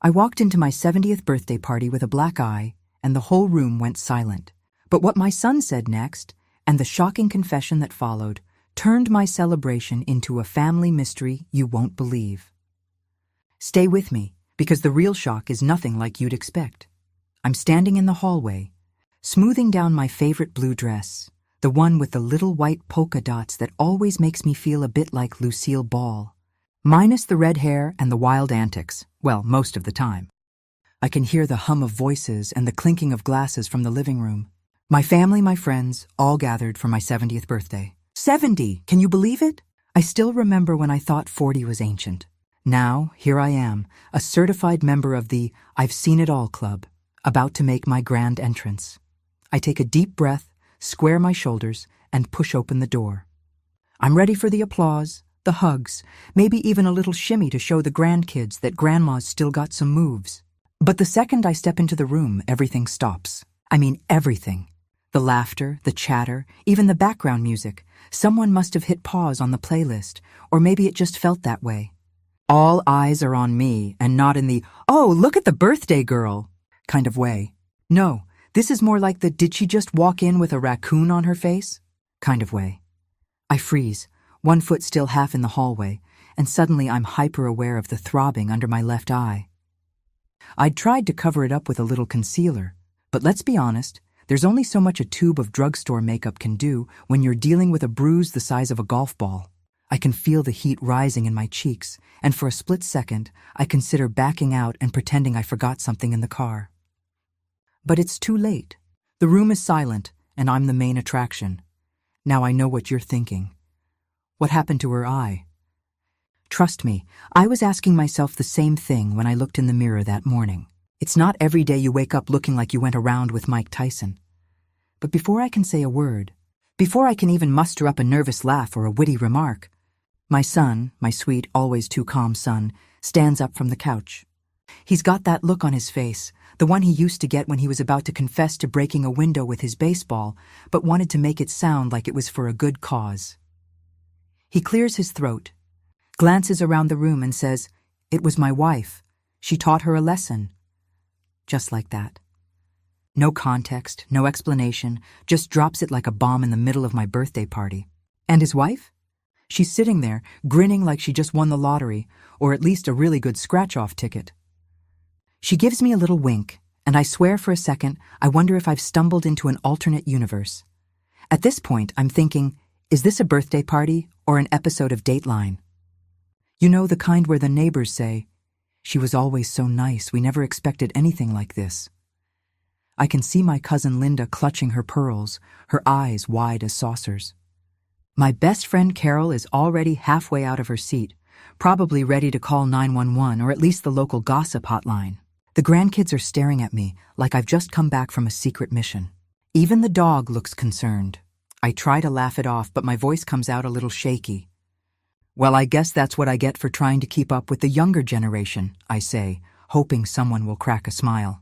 I walked into my 70th birthday party with a black eye, and the whole room went silent. But what my son said next, and the shocking confession that followed, turned my celebration into a family mystery you won't believe. Stay with me, because the real shock is nothing like you'd expect. I'm standing in the hallway, smoothing down my favorite blue dress, the one with the little white polka dots that always makes me feel a bit like Lucille Ball. Minus the red hair and the wild antics, well, most of the time. I can hear the hum of voices and the clinking of glasses from the living room. My family, my friends, all gathered for my 70th birthday. 70! Can you believe it? I still remember when I thought 40 was ancient. Now, here I am, a certified member of the I've Seen It All Club, about to make my grand entrance. I take a deep breath, square my shoulders, and push open the door. I'm ready for the applause, the hugs, maybe even a little shimmy to show the grandkids that Grandma's still got some moves. But the second I step into the room, everything stops. I mean everything. The laughter, the chatter, even the background music. Someone must have hit pause on the playlist, or maybe it just felt that way. All eyes are on me, and not in the, "Oh, look at the birthday girl," kind of way. No, this is more like the "did she just walk in with a raccoon on her face" kind of way. I freeze, one foot still half in the hallway, and suddenly I'm hyper-aware of the throbbing under my left eye. I'd tried to cover it up with a little concealer, but let's be honest, there's only so much a tube of drugstore makeup can do when you're dealing with a bruise the size of a golf ball. I can feel the heat rising in my cheeks, and for a split second, I consider backing out and pretending I forgot something in the car. But it's too late. The room is silent, and I'm the main attraction. Now I know what you're thinking. What happened to her eye? Trust me, I was asking myself the same thing when I looked in the mirror that morning. It's not every day you wake up looking like you went around with Mike Tyson. But before I can say a word, before I can even muster up a nervous laugh or a witty remark, my son, my sweet, always too calm son, stands up from the couch. He's got that look on his face, the one he used to get when he was about to confess to breaking a window with his baseball, but wanted to make it sound like it was for a good cause. He clears his throat, glances around the room and says, "It was my wife. She taught her a lesson." Just like that. No context, no explanation, just drops it like a bomb in the middle of my birthday party. And his wife? She's sitting there, grinning like she just won the lottery, or at least a really good scratch-off ticket. She gives me a little wink, and I swear for a second I wonder if I've stumbled into an alternate universe. At this point, I'm thinking, is this a birthday party or an episode of Dateline? You know, the kind where the neighbors say, "She was always so nice, we never expected anything like this." I can see my cousin Linda clutching her pearls, her eyes wide as saucers. My best friend Carol is already halfway out of her seat, probably ready to call 911 or at least the local gossip hotline. The grandkids are staring at me like I've just come back from a secret mission. Even the dog looks concerned. I try to laugh it off, but my voice comes out a little shaky. "Well, I guess that's what I get for trying to keep up with the younger generation," I say, hoping someone will crack a smile.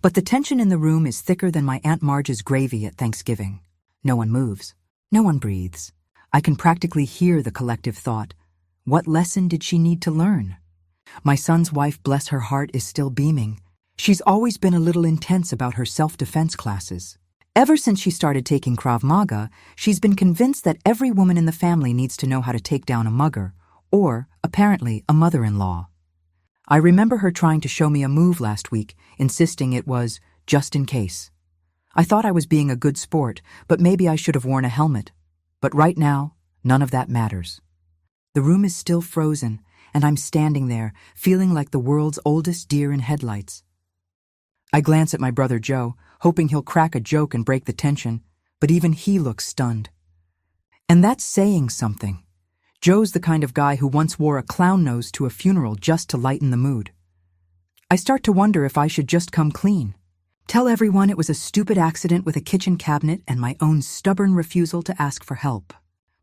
But the tension in the room is thicker than my Aunt Marge's gravy at Thanksgiving. No one moves. No one breathes. I can practically hear the collective thought. What lesson did she need to learn? My son's wife, bless her heart, is still beaming. She's always been a little intense about her self-defense classes. Ever since she started taking Krav Maga, she's been convinced that every woman in the family needs to know how to take down a mugger, or, apparently, a mother-in-law. I remember her trying to show me a move last week, insisting it was just in case. I thought I was being a good sport, but maybe I should have worn a helmet. But right now, none of that matters. The room is still frozen, and I'm standing there, feeling like the world's oldest deer in headlights. I glance at my brother Joe, hoping he'll crack a joke and break the tension, but even he looks stunned. And that's saying something. Joe's the kind of guy who once wore a clown nose to a funeral just to lighten the mood. I start to wonder if I should just come clean. Tell everyone it was a stupid accident with a kitchen cabinet and my own stubborn refusal to ask for help.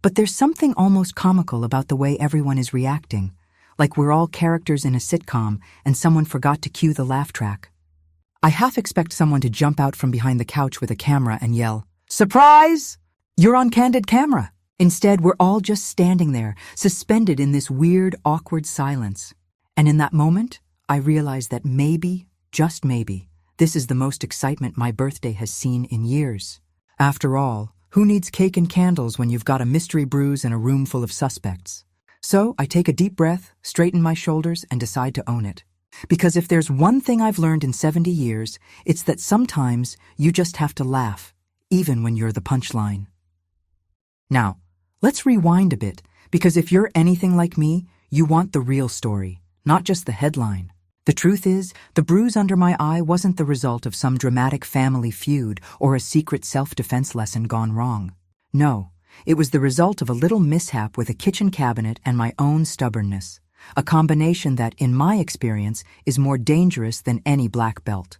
But there's something almost comical about the way everyone is reacting, like we're all characters in a sitcom and someone forgot to cue the laugh track. I half expect someone to jump out from behind the couch with a camera and yell, "Surprise! You're on candid camera!" Instead, we're all just standing there, suspended in this weird, awkward silence. And in that moment, I realize that maybe, just maybe, this is the most excitement my birthday has seen in years. After all, who needs cake and candles when you've got a mystery bruise and a room full of suspects? So I take a deep breath, straighten my shoulders, and decide to own it. Because if there's one thing I've learned in 70 years, it's that sometimes you just have to laugh, even when you're the punchline. Now, let's rewind a bit, because if you're anything like me, you want the real story, not just the headline. The truth is, the bruise under my eye wasn't the result of some dramatic family feud or a secret self-defense lesson gone wrong. No, it was the result of a little mishap with a kitchen cabinet and my own stubbornness, a combination that, in my experience, is more dangerous than any black belt.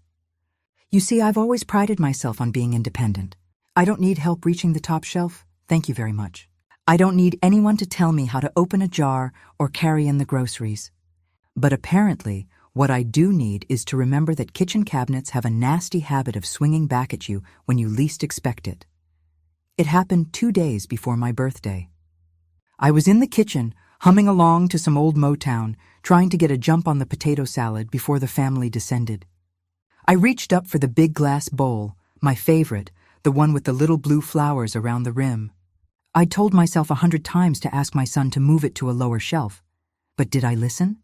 You see, I've always prided myself on being independent. I don't need help reaching the top shelf. Thank you very much. I don't need anyone to tell me how to open a jar or carry in the groceries. But apparently, what I do need is to remember that kitchen cabinets have a nasty habit of swinging back at you when you least expect it. It happened 2 days before my birthday. I was in the kitchen, humming along to some old Motown, trying to get a jump on the potato salad before the family descended. I reached up for the big glass bowl, my favorite, the one with the little blue flowers around the rim. I'd told myself 100 times to ask my son to move it to a lower shelf. But did I listen?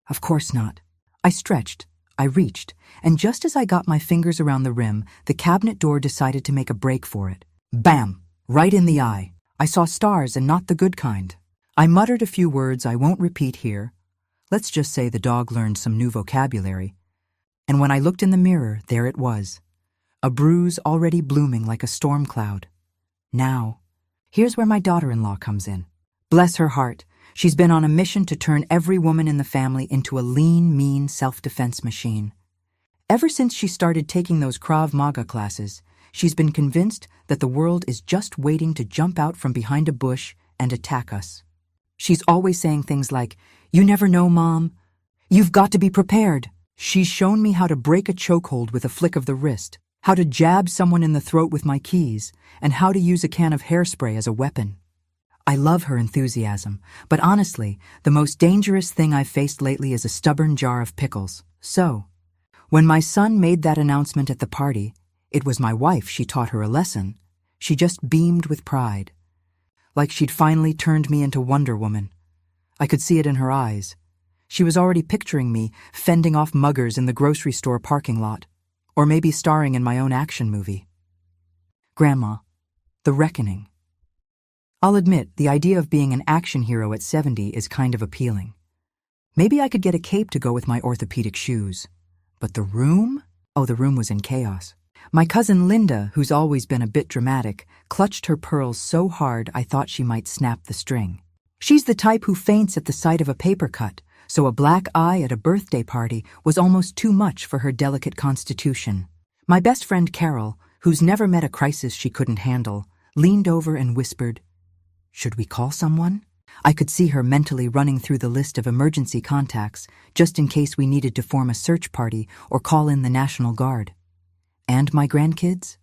Of course not. I stretched, I reached, and just as I got my fingers around the rim, the cabinet door decided to make a break for it. Bam! Right in the eye. I saw stars and not the good kind. I muttered a few words I won't repeat here. Let's just say the dog learned some new vocabulary. And when I looked in the mirror, there it was. A bruise already blooming like a storm cloud. Now, here's where my daughter-in-law comes in. Bless her heart. She's been on a mission to turn every woman in the family into a lean, mean self-defense machine. Ever since she started taking those Krav Maga classes, she's been convinced that the world is just waiting to jump out from behind a bush and attack us. She's always saying things like, "You never know, Mom. You've got to be prepared." She's shown me how to break a chokehold with a flick of the wrist, how to jab someone in the throat with my keys, and how to use a can of hairspray as a weapon. I love her enthusiasm, but honestly, the most dangerous thing I've faced lately is a stubborn jar of pickles. So, when my son made that announcement at the party, it was my wife she taught her a lesson. She just beamed with pride. Like she'd finally turned me into Wonder Woman. I could see it in her eyes. She was already picturing me fending off muggers in the grocery store parking lot, or maybe starring in my own action movie. Grandma, The Reckoning. I'll admit, the idea of being an action hero at 70 is kind of appealing. Maybe I could get a cape to go with my orthopedic shoes. But the room? Oh, the room was in chaos. My cousin Linda, who's always been a bit dramatic, clutched her pearls so hard I thought she might snap the string. She's the type who faints at the sight of a paper cut, so a black eye at a birthday party was almost too much for her delicate constitution. My best friend Carol, who's never met a crisis she couldn't handle, leaned over and whispered, "Should we call someone?" I could see her mentally running through the list of emergency contacts, just in case we needed to form a search party or call in the National Guard. And my grandkids?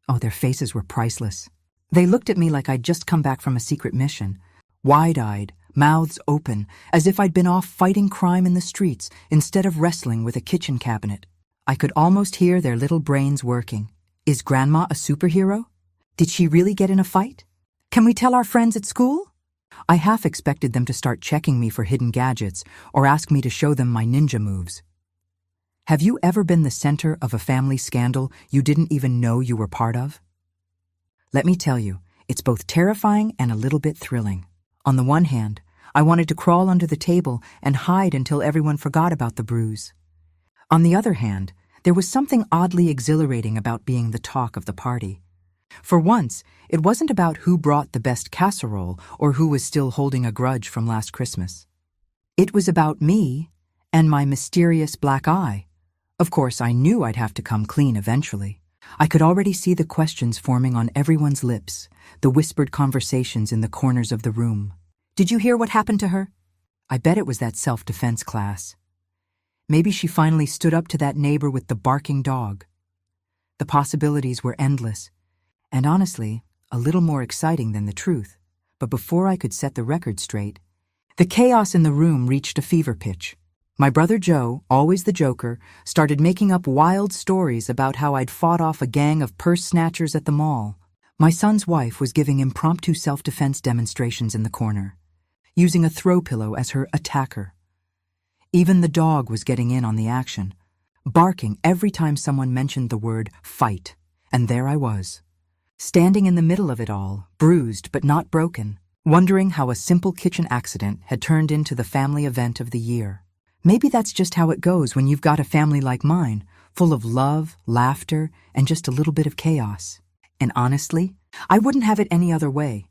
Oh, their faces were priceless. They looked at me like I'd just come back from a secret mission, wide-eyed, mouths open, as if I'd been off fighting crime in the streets instead of wrestling with a kitchen cabinet. I could almost hear their little brains working. Is Grandma a superhero? Did she really get in a fight? Can we tell our friends at school? I half expected them to start checking me for hidden gadgets or ask me to show them my ninja moves. Have you ever been the center of a family scandal you didn't even know you were part of? Let me tell you, it's both terrifying and a little bit thrilling. On the one hand, I wanted to crawl under the table and hide until everyone forgot about the bruise. On the other hand, there was something oddly exhilarating about being the talk of the party. For once, it wasn't about who brought the best casserole or who was still holding a grudge from last Christmas. It was about me and my mysterious black eye. Of course, I knew I'd have to come clean eventually. I could already see the questions forming on everyone's lips, the whispered conversations in the corners of the room. Did you hear what happened to her? I bet it was that self-defense class. Maybe she finally stood up to that neighbor with the barking dog. The possibilities were endless. And honestly, a little more exciting than the truth. But before I could set the record straight, the chaos in the room reached a fever pitch. My brother Joe, always the joker, started making up wild stories about how I'd fought off a gang of purse snatchers at the mall. My son's wife was giving impromptu self-defense demonstrations in the corner, using a throw pillow as her attacker. Even the dog was getting in on the action, barking every time someone mentioned the word fight. And there I was, standing in the middle of it all, bruised but not broken, wondering how a simple kitchen accident had turned into the family event of the year. Maybe that's just how it goes when you've got a family like mine, full of love, laughter, and just a little bit of chaos. And honestly, I wouldn't have it any other way.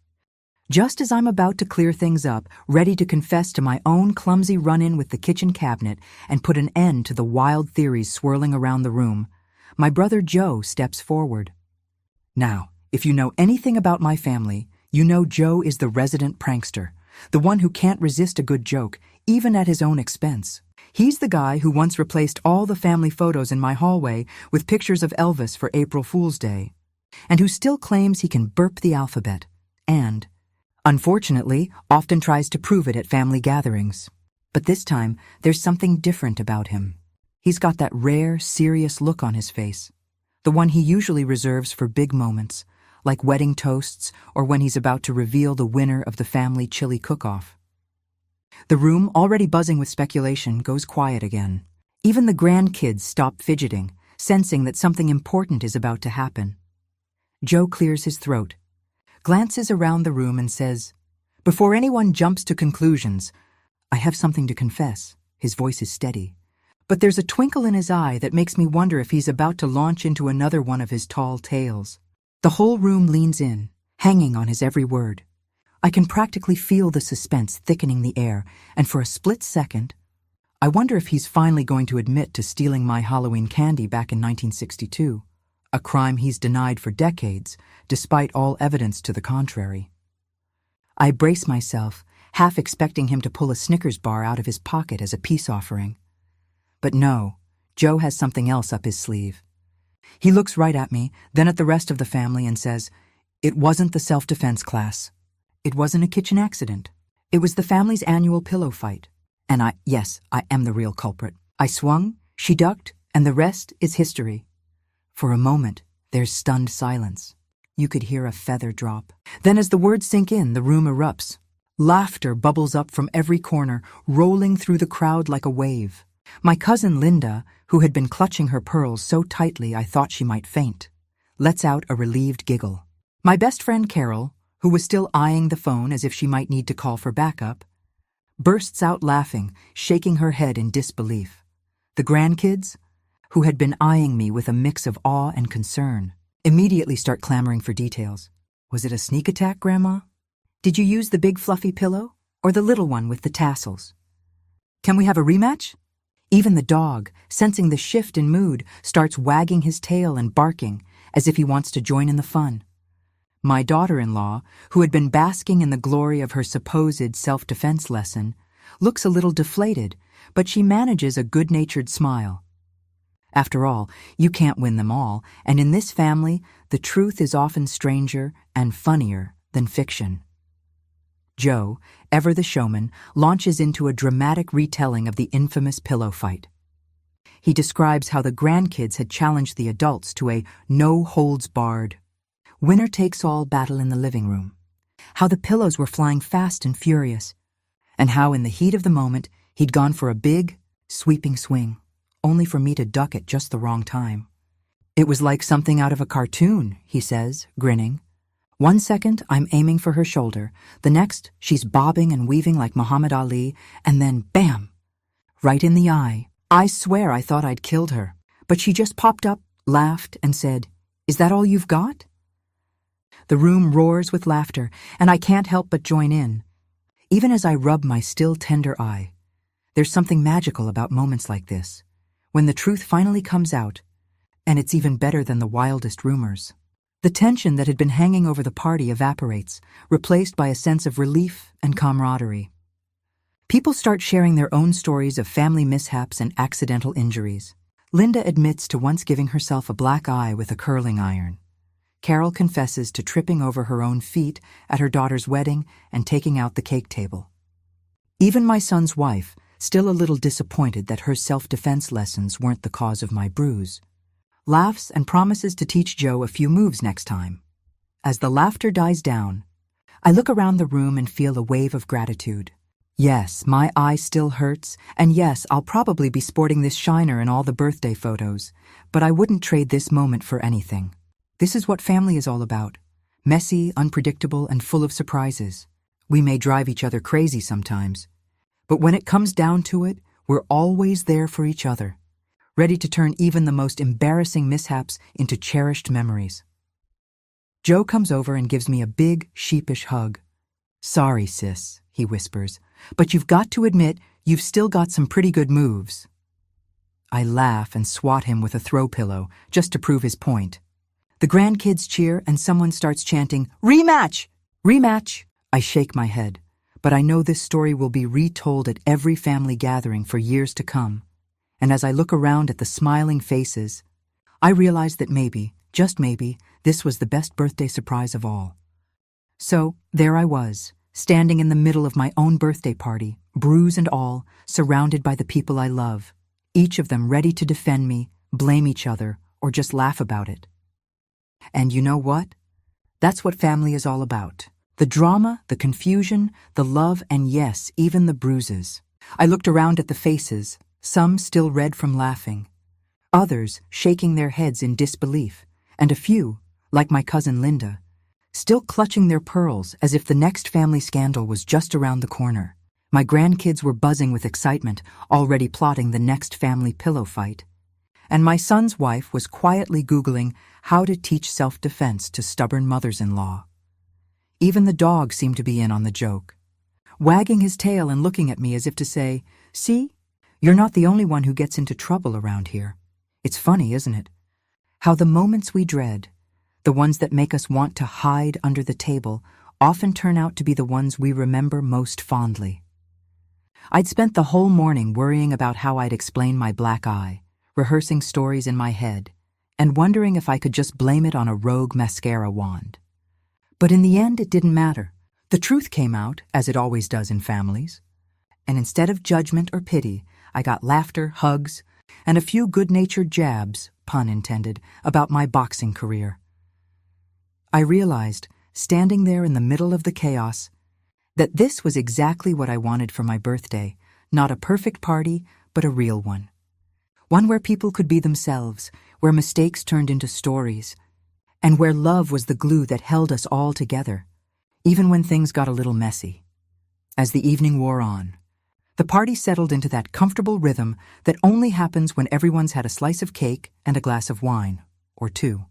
Just as I'm about to clear things up, ready to confess to my own clumsy run-in with the kitchen cabinet and put an end to the wild theories swirling around the room, my brother Joe steps forward. Now, if you know anything about my family, you know Joe is the resident prankster, the one who can't resist a good joke, even at his own expense. He's the guy who once replaced all the family photos in my hallway with pictures of Elvis for April Fool's Day, and who still claims he can burp the alphabet, and, unfortunately, often tries to prove it at family gatherings. But this time, there's something different about him. He's got that rare, serious look on his face, the one he usually reserves for big moments, like wedding toasts or when he's about to reveal the winner of the family chili cook-off. The room, already buzzing with speculation, goes quiet again. Even the grandkids stop fidgeting, sensing that something important is about to happen. Joe clears his throat, glances around the room and says, "Before anyone jumps to conclusions, I have something to confess." His voice is steady, but there's a twinkle in his eye that makes me wonder if he's about to launch into another one of his tall tales. The whole room leans in, hanging on his every word. I can practically feel the suspense thickening the air, and for a split second, I wonder if he's finally going to admit to stealing my Halloween candy back in 1962, a crime he's denied for decades, despite all evidence to the contrary. I brace myself, half expecting him to pull a Snickers bar out of his pocket as a peace offering. But no, Joe has something else up his sleeve. He looks right at me, then at the rest of the family and says, "It wasn't the self-defense class. It wasn't a kitchen accident. It was the family's annual pillow fight. And yes, I am the real culprit. I swung, she ducked, and the rest is history." For a moment, there's stunned silence. You could hear a feather drop. Then as the words sink in, the room erupts. Laughter bubbles up from every corner, rolling through the crowd like a wave. My cousin Linda, who had been clutching her pearls so tightly I thought she might faint, lets out a relieved giggle. My best friend Carol, who was still eyeing the phone as if she might need to call for backup, bursts out laughing, shaking her head in disbelief. The grandkids, who had been eyeing me with a mix of awe and concern, immediately start clamoring for details. "Was it a sneak attack, Grandma? Did you use the big fluffy pillow or the little one with the tassels? Can we have a rematch?" Even the dog, sensing the shift in mood, starts wagging his tail and barking as if he wants to join in the fun. My daughter-in-law, who had been basking in the glory of her supposed self-defense lesson, looks a little deflated, but she manages a good-natured smile. After all, you can't win them all, and in this family, the truth is often stranger and funnier than fiction. Joe, ever the showman, launches into a dramatic retelling of the infamous pillow fight. He describes how the grandkids had challenged the adults to a no-holds-barred, winner-takes-all battle in the living room, how the pillows were flying fast and furious, and how in the heat of the moment he'd gone for a big, sweeping swing, only for me to duck at just the wrong time. "It was like something out of a cartoon," he says, grinning. "One second, I'm aiming for her shoulder. The next, she's bobbing and weaving like Muhammad Ali, and then, bam! Right in the eye. I swear I thought I'd killed her. But she just popped up, laughed, and said, 'Is that all you've got?' The room roars with laughter, and I can't help but join in. Even as I rub my still tender eye, there's something magical about moments like this, when the truth finally comes out, and it's even better than the wildest rumors. The tension that had been hanging over the party evaporates, replaced by a sense of relief and camaraderie. People start sharing their own stories of family mishaps and accidental injuries. Linda admits to once giving herself a black eye with a curling iron. Carol confesses to tripping over her own feet at her daughter's wedding and taking out the cake table. Even my son's wife, still a little disappointed that her self-defense lessons weren't the cause of my bruise. Laughs and promises to teach Joe a few moves next time. As the laughter dies down, I look around the room and feel a wave of gratitude. Yes, my eye still hurts, and yes, I'll probably be sporting this shiner in all the birthday photos, but I wouldn't trade this moment for anything. This is what family is all about. Messy, unpredictable, and full of surprises. We may drive each other crazy sometimes, but when it comes down to it, we're always there for each other, ready to turn even the most embarrassing mishaps into cherished memories. Joe comes over and gives me a big, sheepish hug. "Sorry, sis," he whispers, "but you've got to admit you've still got some pretty good moves." I laugh and swat him with a throw pillow just to prove his point. The grandkids cheer and someone starts chanting, "Rematch! Rematch!" I shake my head, but I know this story will be retold at every family gathering for years to come. And as I look around at the smiling faces, I realize that maybe, just maybe, this was the best birthday surprise of all. So, there I was, standing in the middle of my own birthday party, bruise and all, surrounded by the people I love, each of them ready to defend me, blame each other, or just laugh about it. And you know what? That's what family is all about. The drama, the confusion, the love, and yes, even the bruises. I looked around at the faces, some still red from laughing, others shaking their heads in disbelief, and a few, like my cousin Linda, still clutching their pearls as if the next family scandal was just around the corner. My grandkids were buzzing with excitement, already plotting the next family pillow fight. And my son's wife was quietly Googling how to teach self-defense to stubborn mothers-in-law. Even the dog seemed to be in on the joke, wagging his tail and looking at me as if to say, "See, you're not the only one who gets into trouble around here." It's funny, isn't it? How the moments we dread, the ones that make us want to hide under the table, often turn out to be the ones we remember most fondly. I'd spent the whole morning worrying about how I'd explain my black eye, rehearsing stories in my head, and wondering if I could just blame it on a rogue mascara wand. But in the end, it didn't matter. The truth came out, as it always does in families. And instead of judgment or pity, I got laughter, hugs, and a few good-natured jabs, pun intended, about my boxing career. I realized, standing there in the middle of the chaos, that this was exactly what I wanted for my birthday, not a perfect party, but a real one. One where people could be themselves, where mistakes turned into stories, and where love was the glue that held us all together, even when things got a little messy. As the evening wore on, the party settled into that comfortable rhythm that only happens when everyone's had a slice of cake and a glass of wine, or two.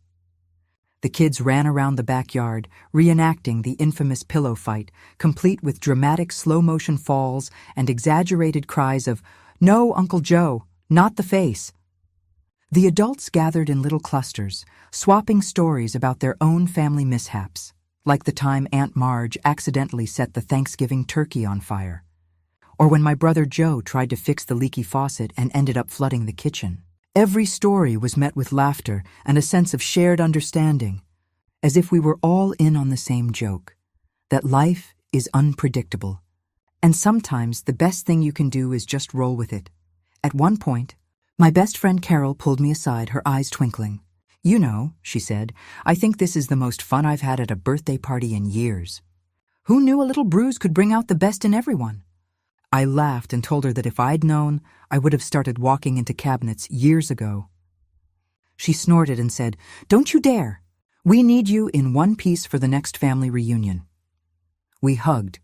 The kids ran around the backyard, reenacting the infamous pillow fight, complete with dramatic slow-motion falls and exaggerated cries of, "No, Uncle Joe, not the face." The adults gathered in little clusters, swapping stories about their own family mishaps, like the time Aunt Marge accidentally set the Thanksgiving turkey on fire, or when my brother Joe tried to fix the leaky faucet and ended up flooding the kitchen. Every story was met with laughter and a sense of shared understanding, as if we were all in on the same joke, that life is unpredictable, and sometimes the best thing you can do is just roll with it. At one point, my best friend Carol pulled me aside, her eyes twinkling. "You know," she said, "I think this is the most fun I've had at a birthday party in years. Who knew a little Bruise could bring out the best in everyone?" I laughed and told her that if I'd known, I would have started walking into cabinets years ago. She snorted and said, "Don't you dare. We need you in one piece for the next family reunion." We hugged,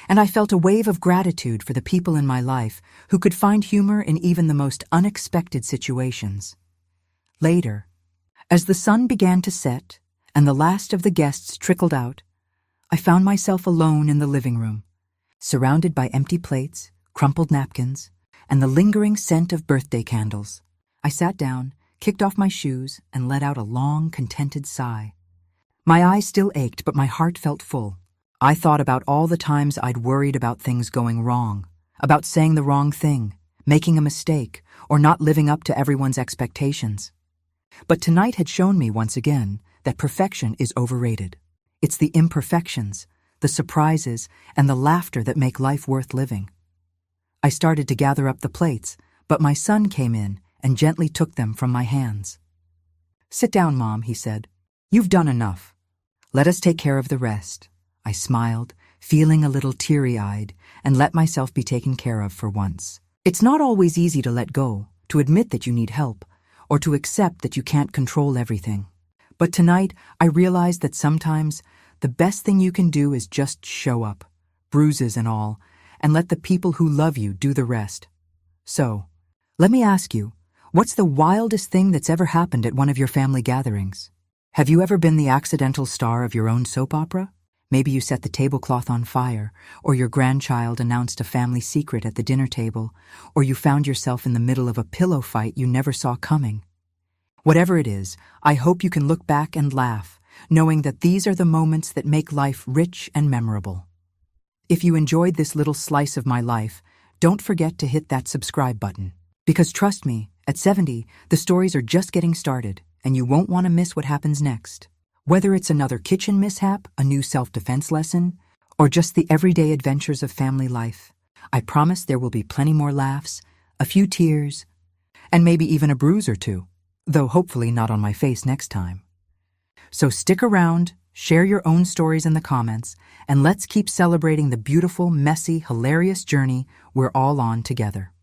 and I felt a wave of gratitude for the people in my life who could find humor in even the most unexpected situations. Later, as the sun began to set and the last of the guests trickled out, I found myself alone in the living room, surrounded by empty plates, crumpled napkins, and the lingering scent of birthday candles. I sat down, kicked off my shoes, and let out a long, contented sigh. My eyes still ached, but my heart felt full. I thought about all the times I'd worried about things going wrong, about saying the wrong thing, making a mistake, or not living up to everyone's expectations. But tonight had shown me once again that perfection is overrated. It's the imperfections, the surprises, and the laughter that make life worth living. I started to gather up the plates, but my son came in and gently took them from my hands. "Sit down, Mom," he said. "You've done enough. Let us take care of the rest." I smiled, feeling a little teary-eyed, and let myself be taken care of for once. It's not always easy to let go, to admit that you need help, or to accept that you can't control everything. But tonight, I realized that sometimes the best thing you can do is just show up, bruises and all, and let the people who love you do the rest. So, let me ask you, what's the wildest thing that's ever happened at one of your family gatherings? Have you ever been the accidental star of your own soap opera? Maybe you set the tablecloth on fire, or your grandchild announced a family secret at the dinner table, or you found yourself in the middle of a pillow fight you never saw coming. Whatever it is, I hope you can look back and laugh, knowing that these are the moments that make life rich and memorable. If you enjoyed this little slice of my life, don't forget to hit that subscribe button. Because trust me, at 70, the stories are just getting started, and you won't want to miss what happens next. Whether it's another kitchen mishap, a new self-defense lesson, or just the everyday adventures of family life, I promise there will be plenty more laughs, a few tears, and maybe even a bruise or two, though hopefully not on my face next time. So stick around, share your own stories in the comments, and let's keep celebrating the beautiful, messy, hilarious journey we're all on together.